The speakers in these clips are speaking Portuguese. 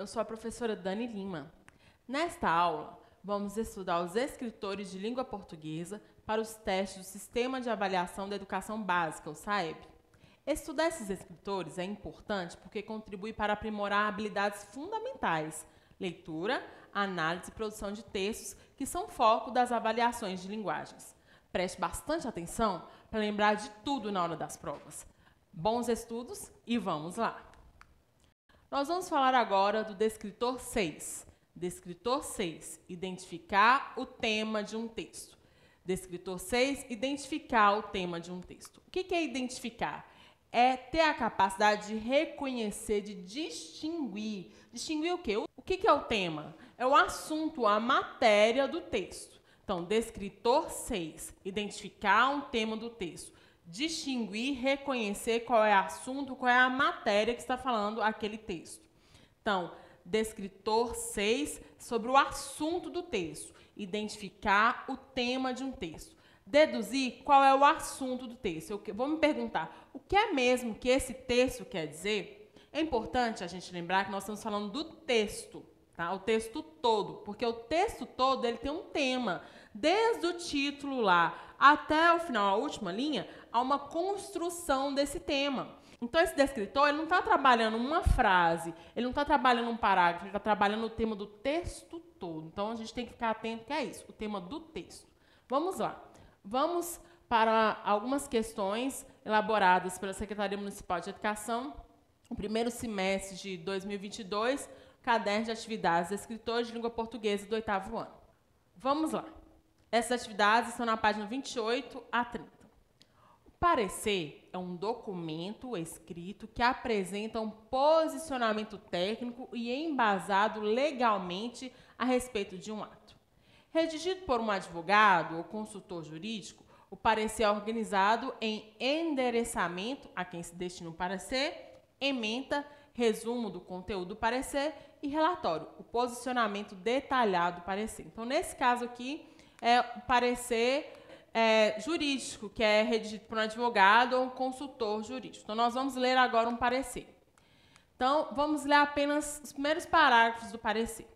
eu sou a professora Dani Lima. Nesta aula, vamos estudar os escritores de língua portuguesa para os testes do Sistema de Avaliação da Educação Básica, o SAEB. Estudar esses escritores é importante porque contribui para aprimorar habilidades fundamentais, leitura, análise e produção de textos, que são foco das avaliações de linguagens. Preste bastante atenção para lembrar de tudo na hora das provas. Bons estudos e vamos lá! Nós vamos falar agora do descritor 6. Descritor 6, identificar o tema de um texto. Descritor 6, identificar o tema de um texto. O que é identificar? É ter a capacidade de reconhecer, de distinguir. Distinguir o quê? O que é o tema? É o assunto, a matéria do texto. Então, descritor 6, identificar um tema do texto. Distinguir, reconhecer qual é o assunto, qual é a matéria que está falando aquele texto. Então, descritor 6, sobre o assunto do texto. Identificar o tema de um texto. Deduzir qual é o assunto do texto. Eu vou me perguntar, o que é mesmo que esse texto quer dizer? É importante a gente lembrar que nós estamos falando do texto, tá? O texto todo, porque o texto todo ele tem um tema. Desde o título lá até o final, a última linha, há uma construção desse tema. Então, esse descritor ele não está trabalhando uma frase, ele não está trabalhando um parágrafo, ele está trabalhando o tema do texto todo. Então, a gente tem que ficar atento que é isso, o tema do texto. Vamos lá. Vamos para algumas questões elaboradas pela Secretaria Municipal de Educação, no primeiro semestre de 2022, caderno de atividades de escritores de língua portuguesa do 8º ano. Vamos lá. Essas atividades estão na página 28 a 30. O parecer é um documento escrito que apresenta um posicionamento técnico e embasado legalmente a respeito de um ato. Redigido por um advogado ou consultor jurídico, o parecer é organizado em endereçamento a quem se destina o parecer, ementa, resumo do conteúdo do parecer e relatório, o posicionamento detalhado do parecer. Então, nesse caso aqui, é o parecer jurídico, que é redigido por um advogado ou um consultor jurídico. Então, nós vamos ler agora um parecer. Então, vamos ler apenas os primeiros parágrafos do parecer.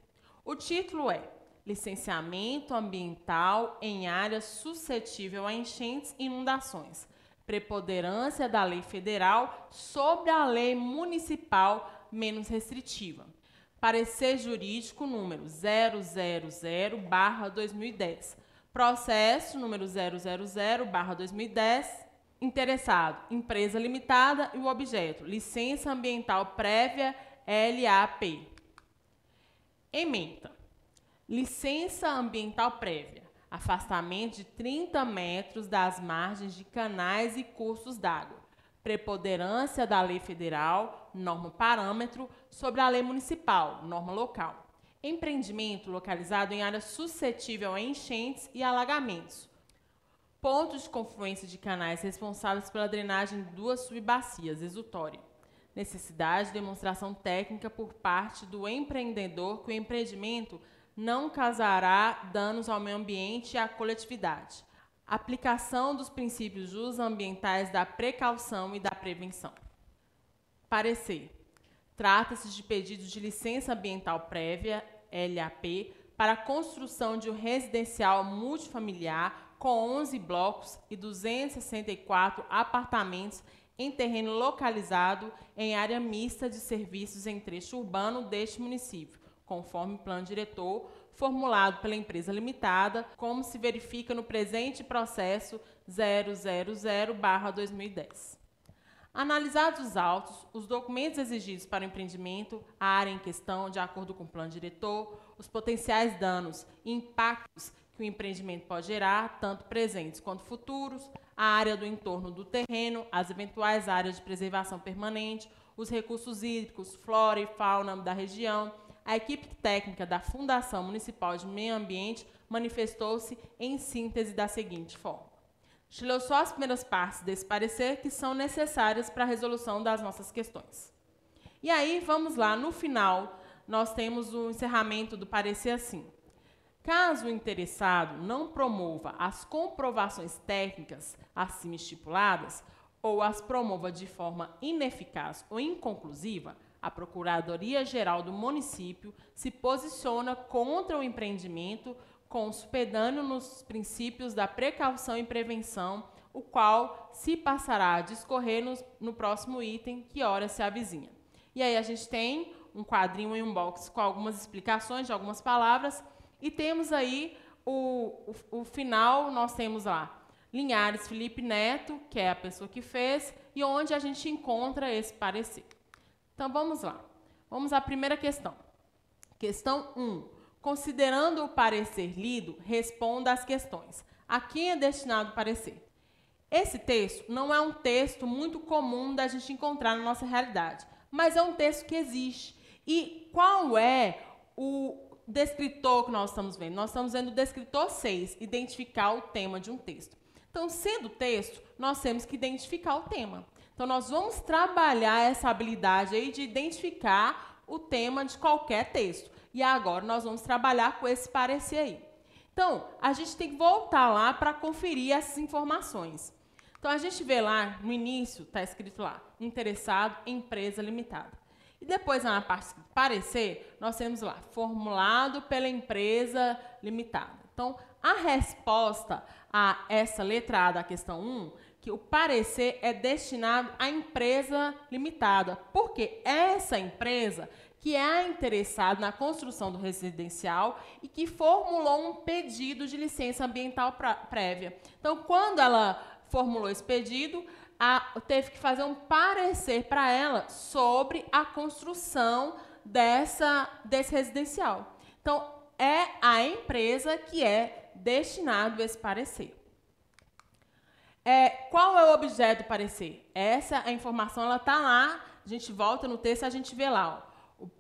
O título é Licenciamento ambiental em área suscetível a enchentes e inundações. Preponderância da lei federal sobre a lei municipal menos restritiva. Parecer jurídico número 000/2010. Processo número 000/2010. Interessado, empresa limitada e o objeto, licença ambiental prévia LAP. Ementa. Licença ambiental prévia. Afastamento de 30 metros das margens de canais e cursos d'água. Preponderância da lei federal, norma parâmetro, sobre a lei municipal, norma local. Empreendimento localizado em área suscetível a enchentes e alagamentos. Pontos de confluência de canais responsáveis pela drenagem de 2 subbacias, exutória. Necessidade de demonstração técnica por parte do empreendedor que o empreendimento não causará danos ao meio ambiente e à coletividade. Aplicação dos princípios ambientais da precaução e da prevenção. Parecer. Trata-se de pedido de licença ambiental prévia, LAP, para a construção de um residencial multifamiliar com 11 blocos e 264 apartamentos em terreno localizado em área mista de serviços em trecho urbano deste município, conforme plano diretor formulado pela empresa limitada, como se verifica no presente processo 000/2010. Analisados os autos, os documentos exigidos para o empreendimento, a área em questão, de acordo com o plano diretor, os potenciais danos e impactos que o empreendimento pode gerar, tanto presentes quanto futuros, a área do entorno do terreno, as eventuais áreas de preservação permanente, os recursos hídricos, flora e fauna da região. A equipe técnica da Fundação Municipal de Meio Ambiente manifestou-se em síntese da seguinte forma. A gente leu só as primeiras partes desse parecer que são necessárias para a resolução das nossas questões. E aí, vamos lá, no final, nós temos o encerramento do parecer assim. Caso o interessado não promova as comprovações técnicas acima estipuladas ou as promova de forma ineficaz ou inconclusiva, A Procuradoria-Geral do município se posiciona contra o empreendimento com supedâneo nos princípios da precaução e prevenção, o qual se passará a discorrer no próximo item, que ora se avizinha. E aí a gente tem um quadrinho e um box com algumas explicações de algumas palavras, e temos aí o final, nós temos lá Linhares Felipe Neto, que é a pessoa que fez, e onde a gente encontra esse parecer. Então, vamos lá. Vamos à primeira questão. Questão 1. Considerando o parecer lido, responda às questões. A quem é destinado o parecer? Esse texto não é um texto muito comum da gente encontrar na nossa realidade, mas é um texto que existe. E qual é o descritor que nós estamos vendo? Nós estamos vendo o descritor 6, identificar o tema de um texto. Então, sendo texto, nós temos que identificar o tema. Então, nós vamos trabalhar essa habilidade aí de identificar o tema de qualquer texto. E agora nós vamos trabalhar com esse parecer aí. Então, a gente tem que voltar lá para conferir essas informações. Então, a gente vê lá, no início, está escrito lá, interessado em empresa limitada. E depois, na parte de parecer, nós temos lá, formulado pela empresa limitada. Então, a resposta a essa letra A da questão 1, que o parecer é destinado à empresa limitada, porque essa empresa que é a interessada na construção do residencial e que formulou um pedido de licença ambiental prévia. Então, quando ela formulou esse pedido, teve que fazer um parecer para ela sobre a construção desse residencial. Então, é a empresa que é destinado esse parecer. Qual é o objeto do parecer? Essa informação está lá, a gente volta no texto e a gente vê lá.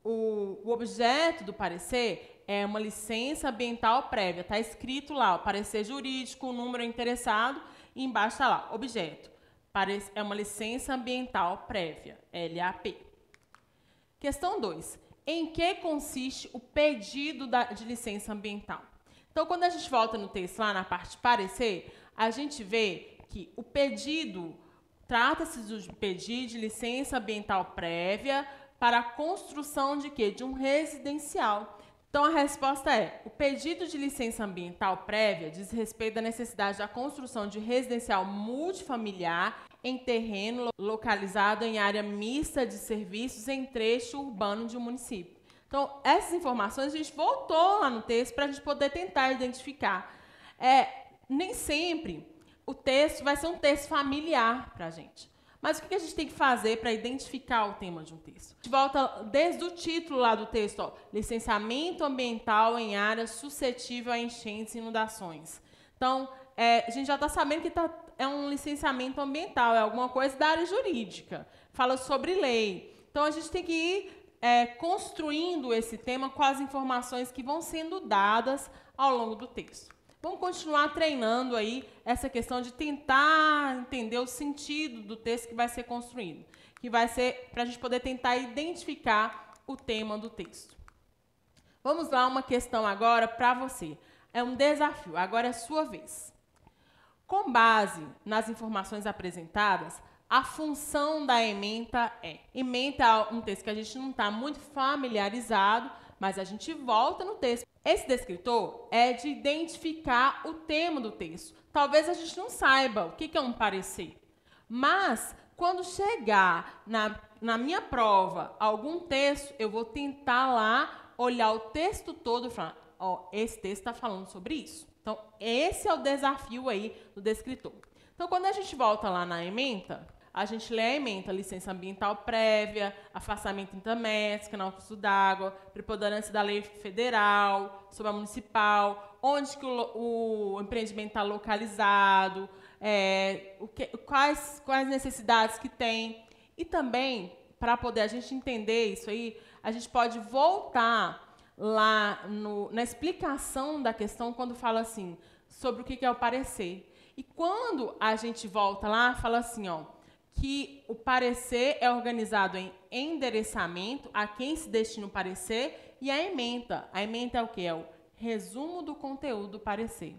O objeto do parecer é uma licença ambiental prévia. Está escrito lá, o parecer jurídico, o número interessado, e embaixo está lá, objeto. É uma licença ambiental prévia, LAP. Questão 2. Em que consiste o pedido de licença ambiental? Então, quando a gente volta no texto, lá na parte de parecer, a gente vê que o pedido, trata-se de um pedido de licença ambiental prévia para a construção de quê? De um residencial. Então, a resposta é, o pedido de licença ambiental prévia diz respeito à necessidade da construção de residencial multifamiliar em terreno localizado em área mista de serviços em trecho urbano de um município. Então, essas informações a gente voltou lá no texto para a gente poder tentar identificar. Nem sempre o texto vai ser um texto familiar para a gente. Mas o que a gente tem que fazer para identificar o tema de um texto? A gente volta desde o título lá do texto, ó, licenciamento ambiental em área suscetível a enchentes e inundações. Então, a gente já está sabendo que é um licenciamento ambiental, é alguma coisa da área jurídica, fala sobre lei. Então, a gente tem que ir construindo esse tema com as informações que vão sendo dadas ao longo do texto. Vamos continuar treinando aí essa questão de tentar entender o sentido do texto que vai ser construído, que vai ser para a gente poder tentar identificar o tema do texto. Vamos lá, uma questão agora para você. É um desafio, agora é a sua vez. Com base nas informações apresentadas, a função da ementa é... Ementa é um texto que a gente não está muito familiarizado, mas a gente volta no texto. Esse descritor é de identificar o tema do texto. Talvez a gente não saiba o que é um parecer, mas quando chegar na minha prova algum texto, eu vou tentar lá olhar o texto todo e falar, ó, esse texto está falando sobre isso. Então, esse é o desafio aí do descritor. Então, quando a gente volta lá na ementa, a gente lê a ementa, licença ambiental prévia, afastamento intermédio, canal custo d'água, preponderância da lei federal sobre a municipal, onde que o empreendimento está localizado, quais necessidades que tem. E também, para poder a gente entender isso aí, a gente pode voltar lá na explicação da questão, quando fala assim, sobre o que é o parecer. E quando a gente volta lá, fala assim, ó, que o parecer é organizado em endereçamento, a quem se destina o parecer, e a ementa. A ementa é o quê? É o resumo do conteúdo do parecer.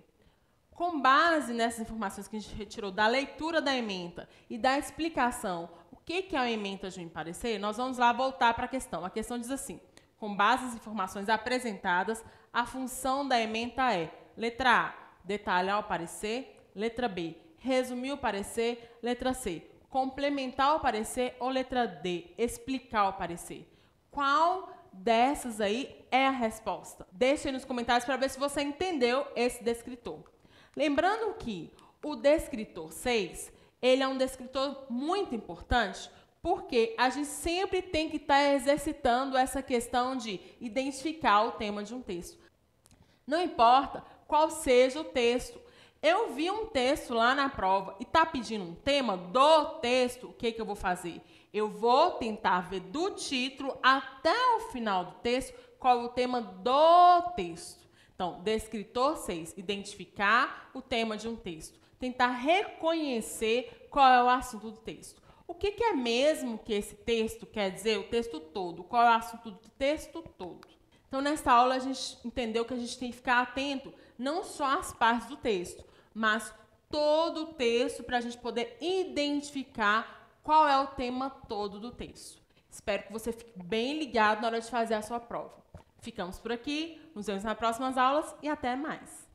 Com base nessas informações que a gente retirou da leitura da ementa e da explicação o que é a ementa de um parecer, nós vamos lá voltar para a questão. A questão diz assim: com base nas informações apresentadas, a função da ementa é: letra A, detalhar o parecer; letra B, resumir o parecer; letra C, complementar o parecer; ou letra D, explicar o parecer. Qual dessas aí é a resposta? Deixe aí nos comentários para ver se você entendeu esse descritor. Lembrando que o descritor 6, ele é um descritor muito importante, porque a gente sempre tem que estar exercitando essa questão de identificar o tema de um texto. Não importa qual seja o texto. Eu vi um texto lá na prova e está pedindo um tema do texto, o que eu vou fazer? Eu vou tentar ver do título até o final do texto qual é o tema do texto. Então, descritor 6, identificar o tema de um texto. Tentar reconhecer qual é o assunto do texto. O que é mesmo que esse texto quer dizer? O texto todo. Qual é o assunto do texto todo? Então, nessa aula, a gente entendeu que a gente tem que ficar atento não só às partes do texto, mas todo o texto para a gente poder identificar qual é o tema todo do texto. Espero que você fique bem ligado na hora de fazer a sua prova. Ficamos por aqui, nos vemos nas próximas aulas e até mais!